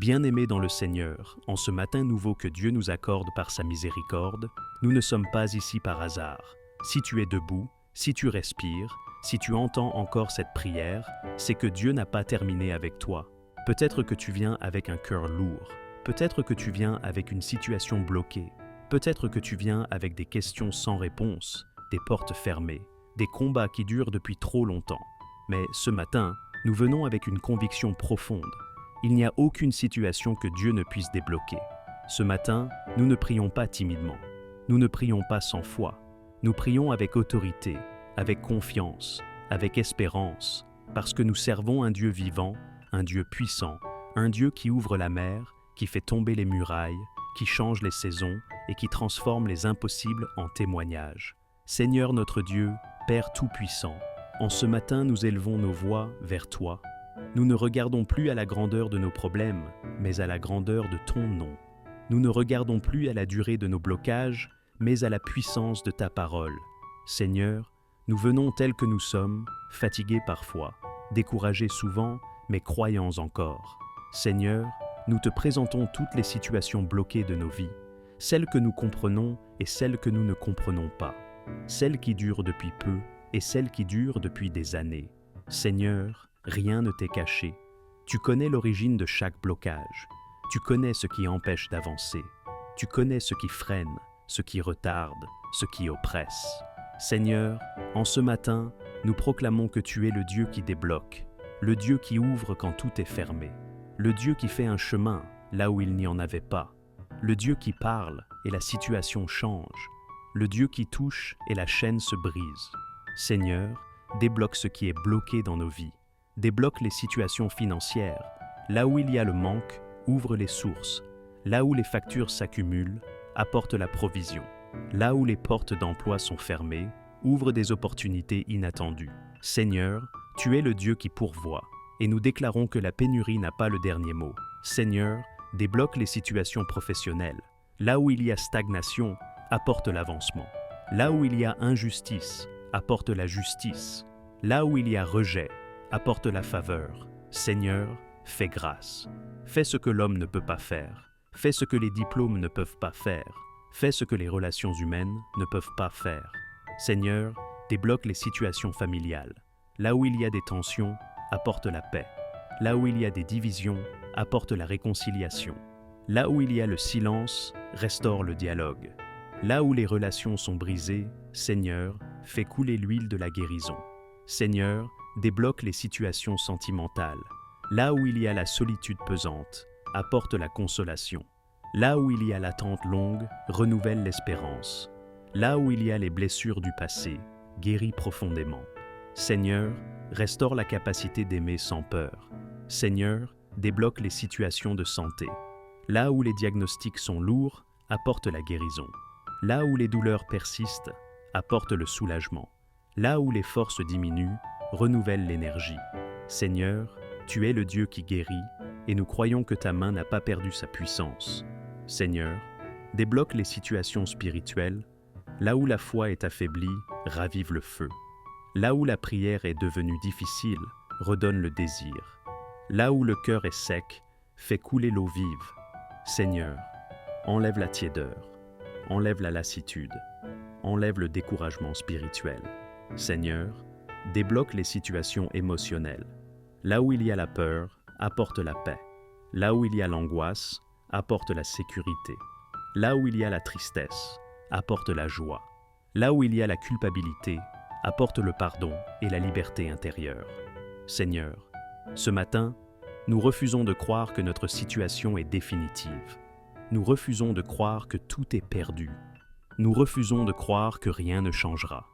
Bien-aimés dans le Seigneur, en ce matin nouveau que Dieu nous accorde par sa miséricorde, nous ne sommes pas ici par hasard. Si tu es debout, si tu respires, si tu entends encore cette prière, c'est que Dieu n'a pas terminé avec toi. Peut-être que tu viens avec un cœur lourd, peut-être que tu viens avec une situation bloquée, peut-être que tu viens avec des questions sans réponse, des portes fermées, des combats qui durent depuis trop longtemps. Mais ce matin, nous venons avec une conviction profonde. Il n'y a aucune situation que Dieu ne puisse débloquer. Ce matin, nous ne prions pas timidement. Nous ne prions pas sans foi. Nous prions avec autorité, avec confiance, avec espérance, parce que nous servons un Dieu vivant, un Dieu puissant, un Dieu qui ouvre la mer, qui fait tomber les murailles, qui change les saisons et qui transforme les impossibles en témoignages. Seigneur notre Dieu, Père Tout-Puissant, en ce matin nous élevons nos voix vers toi. Nous ne regardons plus à la grandeur de nos problèmes, mais à la grandeur de ton nom. Nous ne regardons plus à la durée de nos blocages, mais à la puissance de ta parole. Seigneur, nous venons tels que nous sommes, fatigués parfois, découragés souvent, mais croyants encore. Seigneur, nous te présentons toutes les situations bloquées de nos vies, celles que nous comprenons et celles que nous ne comprenons pas, celles qui durent depuis peu et celles qui durent depuis des années. Seigneur, rien ne t'est caché. Tu connais l'origine de chaque blocage. Tu connais ce qui empêche d'avancer. Tu connais ce qui freine, ce qui retarde, ce qui oppresse. Seigneur, en ce matin, nous proclamons que tu es le Dieu qui débloque, le Dieu qui ouvre quand tout est fermé, le Dieu qui fait un chemin là où il n'y en avait pas, le Dieu qui parle et la situation change, le Dieu qui touche et la chaîne se brise. Seigneur, débloque ce qui est bloqué dans nos vies. Débloque les situations financières. Là où il y a le manque, ouvre les sources. Là où les factures s'accumulent, apporte la provision. Là où les portes d'emploi sont fermées, ouvre des opportunités inattendues. Seigneur, tu es le Dieu qui pourvoit, et nous déclarons que la pénurie n'a pas le dernier mot. Seigneur, débloque les situations professionnelles. Là où il y a stagnation, apporte l'avancement. Là où il y a injustice, apporte la justice. Là où il y a rejet, apporte la faveur. Seigneur, fais grâce. Fais ce que l'homme ne peut pas faire. Fais ce que les diplômes ne peuvent pas faire. Fais ce que les relations humaines ne peuvent pas faire. Seigneur, débloque les situations familiales. Là où il y a des tensions, apporte la paix. Là où il y a des divisions, apporte la réconciliation. Là où il y a le silence, restaure le dialogue. Là où les relations sont brisées, Seigneur, fais couler l'huile de la guérison. Seigneur, débloque les situations sentimentales. Là où il y a la solitude pesante, apporte la consolation. Là où il y a l'attente longue, renouvelle l'espérance. Là où il y a les blessures du passé, guéris profondément. Seigneur, restaure la capacité d'aimer sans peur. Seigneur, débloque les situations de santé. Là où les diagnostics sont lourds, apporte la guérison. Là où les douleurs persistent, apporte le soulagement. Là où les forces diminuent, renouvelle l'énergie. Seigneur, tu es le Dieu qui guérit, et nous croyons que ta main n'a pas perdu sa puissance. Seigneur, débloque les situations spirituelles. Là où la foi est affaiblie, ravive le feu. Là où la prière est devenue difficile, redonne le désir. Là où le cœur est sec, fais couler l'eau vive. Seigneur, enlève la tiédeur, enlève la lassitude, enlève le découragement spirituel. Seigneur, débloque les situations émotionnelles. Là où il y a la peur, apporte la paix. Là où il y a l'angoisse, apporte la sécurité. Là où il y a la tristesse, apporte la joie. Là où il y a la culpabilité, apporte le pardon et la liberté intérieure. Seigneur, ce matin, nous refusons de croire que notre situation est définitive. Nous refusons de croire que tout est perdu. Nous refusons de croire que rien ne changera.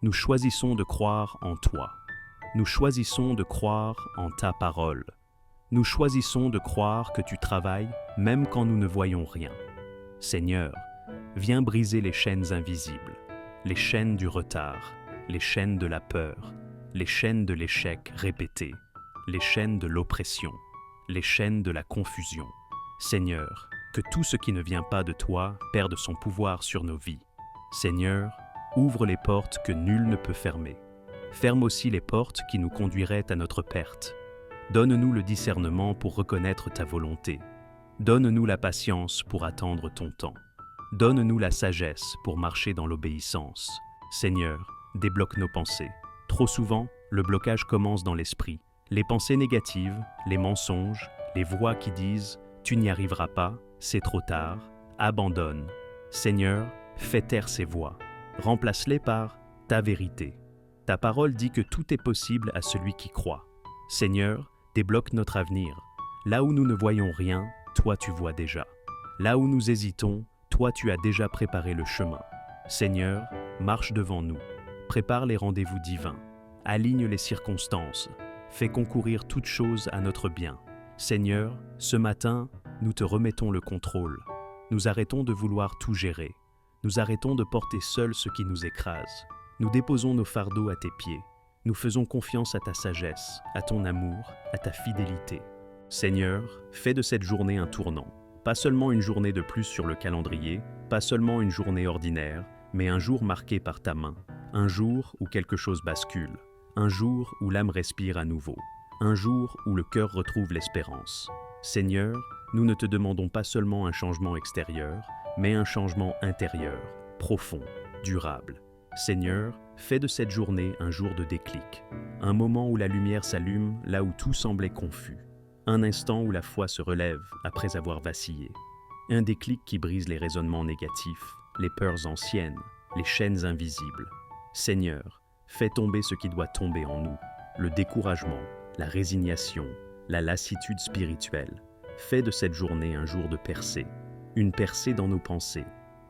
Nous choisissons de croire en toi. Nous choisissons de croire en ta parole. Nous choisissons de croire que tu travailles même quand nous ne voyons rien. Seigneur, viens briser les chaînes invisibles, les chaînes du retard, les chaînes de la peur, les chaînes de l'échec répété, les chaînes de l'oppression, les chaînes de la confusion. Seigneur, que tout ce qui ne vient pas de toi perde son pouvoir sur nos vies. Seigneur, ouvre les portes que nul ne peut fermer. Ferme aussi les portes qui nous conduiraient à notre perte. Donne-nous le discernement pour reconnaître ta volonté. Donne-nous la patience pour attendre ton temps. Donne-nous la sagesse pour marcher dans l'obéissance. Seigneur, débloque nos pensées. Trop souvent, le blocage commence dans l'esprit. Les pensées négatives, les mensonges, les voix qui disent « tu n'y arriveras pas, c'est trop tard », abandonne. Seigneur, fais taire ces voix. Remplace-les par ta vérité. Ta parole dit que tout est possible à celui qui croit. Seigneur, débloque notre avenir. Là où nous ne voyons rien, toi tu vois déjà. Là où nous hésitons, toi tu as déjà préparé le chemin. Seigneur, marche devant nous. Prépare les rendez-vous divins. Aligne les circonstances. Fais concourir toutes choses à notre bien. Seigneur, ce matin, nous te remettons le contrôle. Nous arrêtons de vouloir tout gérer. Nous arrêtons de porter seuls ce qui nous écrase. Nous déposons nos fardeaux à tes pieds. Nous faisons confiance à ta sagesse, à ton amour, à ta fidélité. Seigneur, fais de cette journée un tournant. Pas seulement une journée de plus sur le calendrier, pas seulement une journée ordinaire, mais un jour marqué par ta main. Un jour où quelque chose bascule. Un jour où l'âme respire à nouveau. Un jour où le cœur retrouve l'espérance. Seigneur, nous ne te demandons pas seulement un changement extérieur, mais un changement intérieur, profond, durable. Seigneur, fais de cette journée un jour de déclic, un moment où la lumière s'allume là où tout semblait confus, un instant où la foi se relève après avoir vacillé, un déclic qui brise les raisonnements négatifs, les peurs anciennes, les chaînes invisibles. Seigneur, fais tomber ce qui doit tomber en nous, le découragement, la résignation, la lassitude spirituelle. Fais de cette journée un jour de percée, une percée dans nos pensées,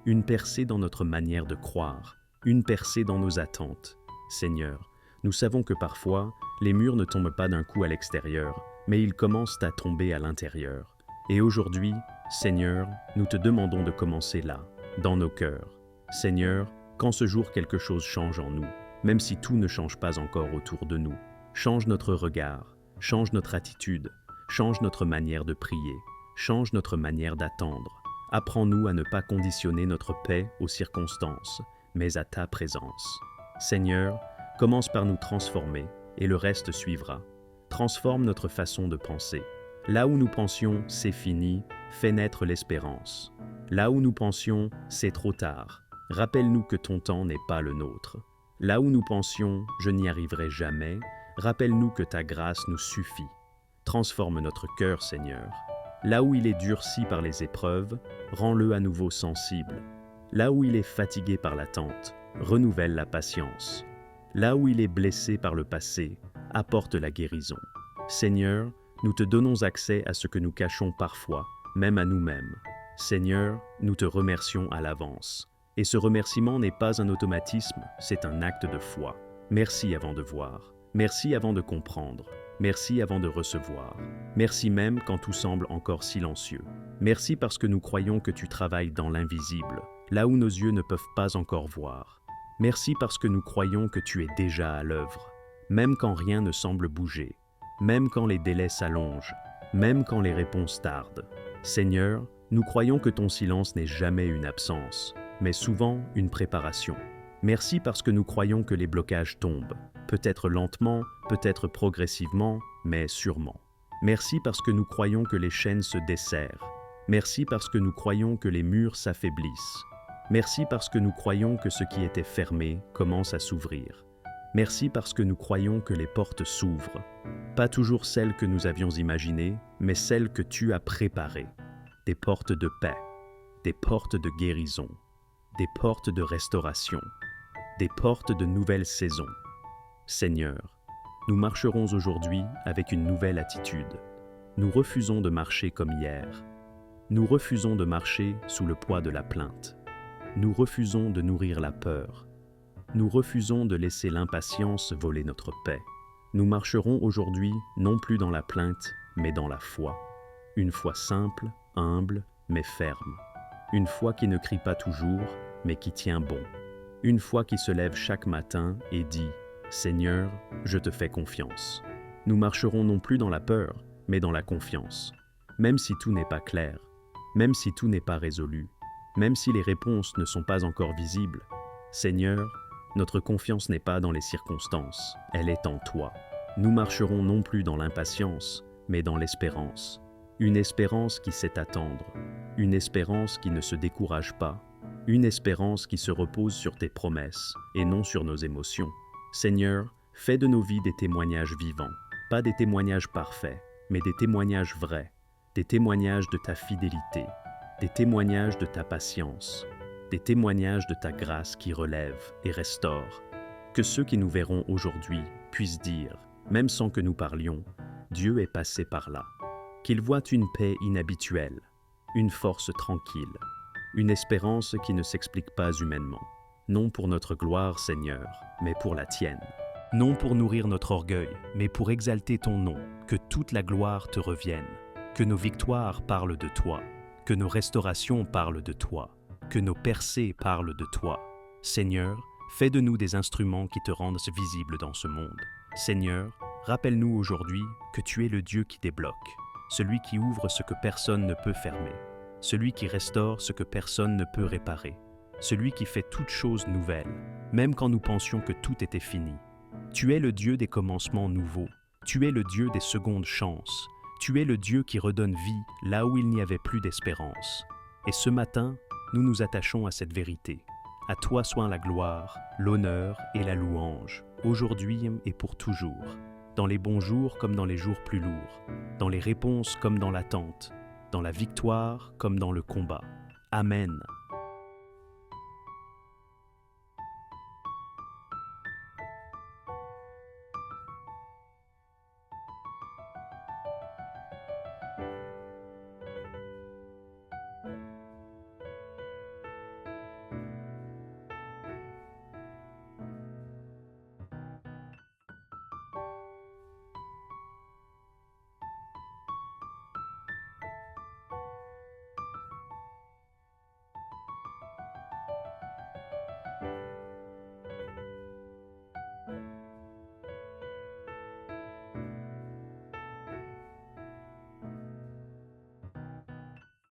une percée dans notre manière de croire, une percée dans nos attentes. Seigneur, nous savons que parfois, les murs ne tombent pas d'un coup à l'extérieur, mais ils commencent à tomber à l'intérieur. Et aujourd'hui, Seigneur, nous te demandons de commencer là, dans nos cœurs. Seigneur, quand ce jour quelque chose change en nous, même si tout ne change pas encore autour de nous, change notre regard, change notre attitude, change notre manière de prier, change notre manière d'attendre. Apprends-nous à ne pas conditionner notre paix aux circonstances, mais à ta présence. Seigneur, commence par nous transformer et le reste suivra. Transforme notre façon de penser. Là où nous pensions « c'est fini », fais naître l'espérance. Là où nous pensions « c'est trop tard », rappelle-nous que ton temps n'est pas le nôtre. Là où nous pensions « je n'y arriverai jamais », rappelle-nous que ta grâce nous suffit. Transforme notre cœur, Seigneur. Là où il est durci par les épreuves, rends-le à nouveau sensible. Là où il est fatigué par l'attente, renouvelle la patience. Là où il est blessé par le passé, apporte la guérison. Seigneur, nous te donnons accès à ce que nous cachons parfois, même à nous-mêmes. Seigneur, nous te remercions à l'avance. Et ce remerciement n'est pas un automatisme, c'est un acte de foi. Merci avant de voir. Merci avant de comprendre. Merci avant de recevoir. Merci même quand tout semble encore silencieux. Merci parce que nous croyons que tu travailles dans l'invisible, là où nos yeux ne peuvent pas encore voir. Merci parce que nous croyons que tu es déjà à l'œuvre, même quand rien ne semble bouger, même quand les délais s'allongent, même quand les réponses tardent. Seigneur, nous croyons que ton silence n'est jamais une absence, mais souvent une préparation. Merci parce que nous croyons que les blocages tombent, peut-être lentement, peut-être progressivement, mais sûrement. Merci parce que nous croyons que les chaînes se desserrent. Merci parce que nous croyons que les murs s'affaiblissent. Merci parce que nous croyons que ce qui était fermé commence à s'ouvrir. Merci parce que nous croyons que les portes s'ouvrent. Pas toujours celles que nous avions imaginées, mais celles que tu as préparées. Des portes de paix, des portes de guérison, des portes de restauration, des portes de nouvelles saisons. Seigneur, nous marcherons aujourd'hui avec une nouvelle attitude. Nous refusons de marcher comme hier. Nous refusons de marcher sous le poids de la plainte. Nous refusons de nourrir la peur. Nous refusons de laisser l'impatience voler notre paix. Nous marcherons aujourd'hui non plus dans la plainte, mais dans la foi. Une foi simple, humble, mais ferme. Une foi qui ne crie pas toujours, mais qui tient bon. Une foi qui se lève chaque matin et dit « Seigneur, je te fais confiance ». Nous marcherons non plus dans la peur, mais dans la confiance. Même si tout n'est pas clair, même si tout n'est pas résolu, même si les réponses ne sont pas encore visibles. Seigneur, notre confiance n'est pas dans les circonstances, elle est en toi. Nous marcherons non plus dans l'impatience, mais dans l'espérance. Une espérance qui sait attendre, une espérance qui ne se décourage pas, une espérance qui se repose sur tes promesses et non sur nos émotions. Seigneur, fais de nos vies des témoignages vivants, pas des témoignages parfaits, mais des témoignages vrais, des témoignages de ta fidélité, des témoignages de ta patience, des témoignages de ta grâce qui relève et restaure. Que ceux qui nous verront aujourd'hui puissent dire, même sans que nous parlions, Dieu est passé par là. Qu'ils voient une paix inhabituelle, une force tranquille, une espérance qui ne s'explique pas humainement. Non pour notre gloire, Seigneur, mais pour la tienne. Non pour nourrir notre orgueil, mais pour exalter ton nom, que toute la gloire te revienne, que nos victoires parlent de toi, que nos restaurations parlent de toi, que nos percées parlent de toi. Seigneur, fais de nous des instruments qui te rendent visibles dans ce monde. Seigneur, rappelle-nous aujourd'hui que tu es le Dieu qui débloque, celui qui ouvre ce que personne ne peut fermer, celui qui restaure ce que personne ne peut réparer, celui qui fait toutes choses nouvelles, même quand nous pensions que tout était fini. Tu es le Dieu des commencements nouveaux, tu es le Dieu des secondes chances, tu es le Dieu qui redonne vie là où il n'y avait plus d'espérance. Et ce matin, nous nous attachons à cette vérité. À toi soit la gloire, l'honneur et la louange, aujourd'hui et pour toujours, dans les bons jours comme dans les jours plus lourds, dans les réponses comme dans l'attente, dans la victoire comme dans le combat. Amen.